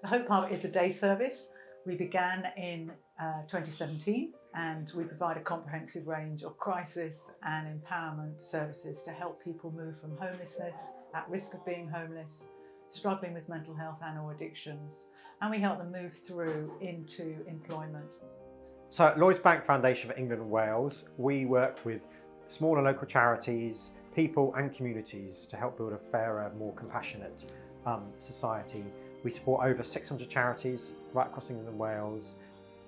The Hope Hub is a day service. We began in 2017 and we provide a comprehensive range of crisis and empowerment services to help people move from homelessness, at risk of being homeless, struggling with mental health and or addictions, and we help them move through into employment. So at Lloyds Bank Foundation for England and Wales, we work with smaller local charities, people and communities to help build a fairer, more compassionate society. We support over 600 charities right across England and Wales.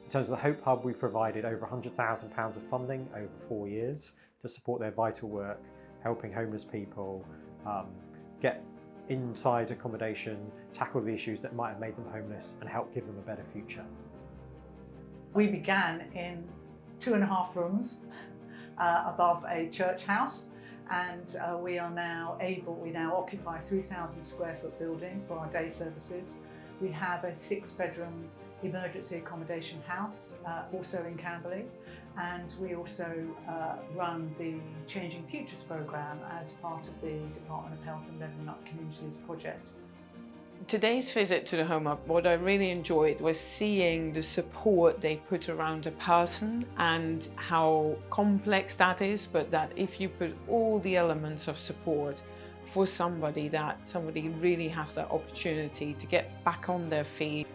In terms of the Hope Hub, we've provided over £100,000 of funding over 4 years to support their vital work, helping homeless people get inside accommodation, tackle the issues that might have made them homeless and help give them a better future. We began in 2.5 rooms above a church house, and we now occupy a 3,000 square foot building for our day services. We have a 6-bedroom emergency accommodation house also in Camberley, and we also run the Changing Futures programme as part of the Department of Health and Levelling Up Communities project. Today's visit to the Home Hub, what I really enjoyed was seeing the support they put around a person and how complex that is, but that if you put all the elements of support for somebody, that somebody really has that opportunity to get back on their feet.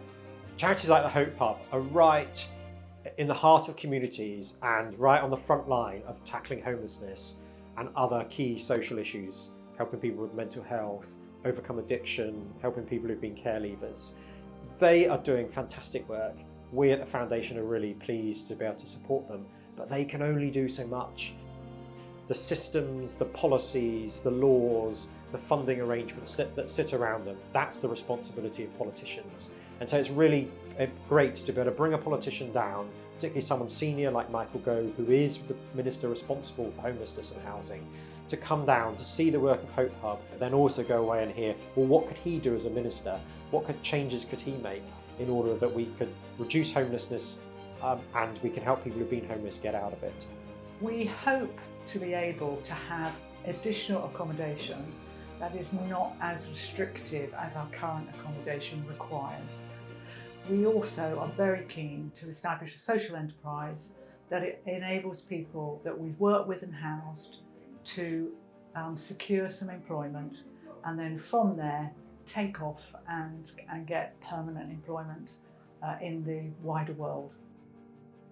Charities like the Hope Hub are right in the heart of communities and right on the front line of tackling homelessness and other key social issues, helping people with mental health, overcome addiction, helping people who've been care leavers. They are doing fantastic work. We at the Foundation are really pleased to be able to support them, but they can only do so much. The systems, the policies, the laws, the funding arrangements that sit around them, that's the responsibility of politicians. And so it's really great to be able to bring a politician down, particularly someone senior like Michael Gove, who is the Minister responsible for homelessness and housing, to come down to see the work of Hope Hub, then also go away and hear, well, what could he do as a minister? What changes could he make in order that we could reduce homelessness and we can help people who've been homeless get out of it? We hope to be able to have additional accommodation that is not as restrictive as our current accommodation requires. We also are very keen to establish a social enterprise that it enables people that we've worked with and housed to secure some employment, and then from there take off and get permanent employment in the wider world.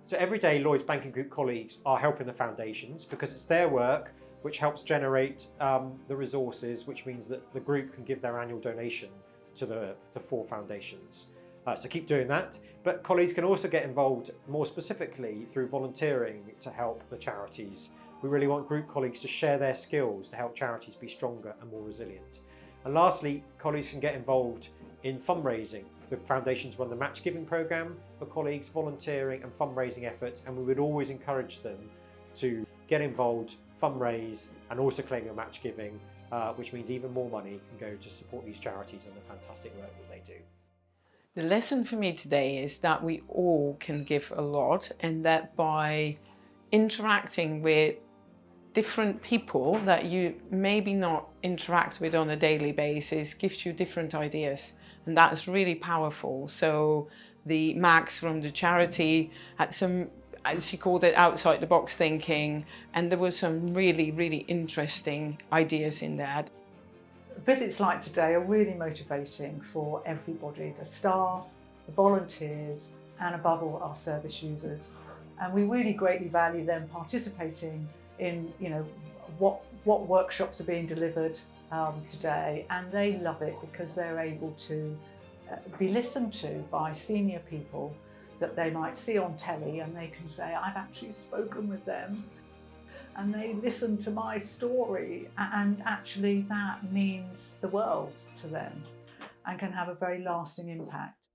So every day Lloyds Banking Group colleagues are helping the foundations because it's their work which helps generate the resources, which means that the group can give their annual donation to the 4 foundations. So keep doing that, but colleagues can also get involved more specifically through volunteering to help the charities. We really want group colleagues to share their skills to help charities be stronger and more resilient. And lastly, colleagues can get involved in fundraising. The foundations run the match giving programme for colleagues, volunteering and fundraising efforts, and we would always encourage them to get involved, fundraise and also claim your match giving, which means even more money can go to support these charities and the fantastic work that they do. The lesson for me today is that we all can give a lot, and that by interacting with different people that you maybe not interact with on a daily basis gives you different ideas, and that's really powerful. So the Mags from the charity had some, as she called it, outside the box thinking, and there were some really, really interesting ideas in there. Visits like today are really motivating for everybody, the staff, the volunteers, and above all our service users. And we really greatly value them participating in, what workshops are being delivered today, and they love it because they're able to be listened to by senior people that they might see on telly, and they can say, I've actually spoken with them and they listen to my story, and actually that means the world to them and can have a very lasting impact.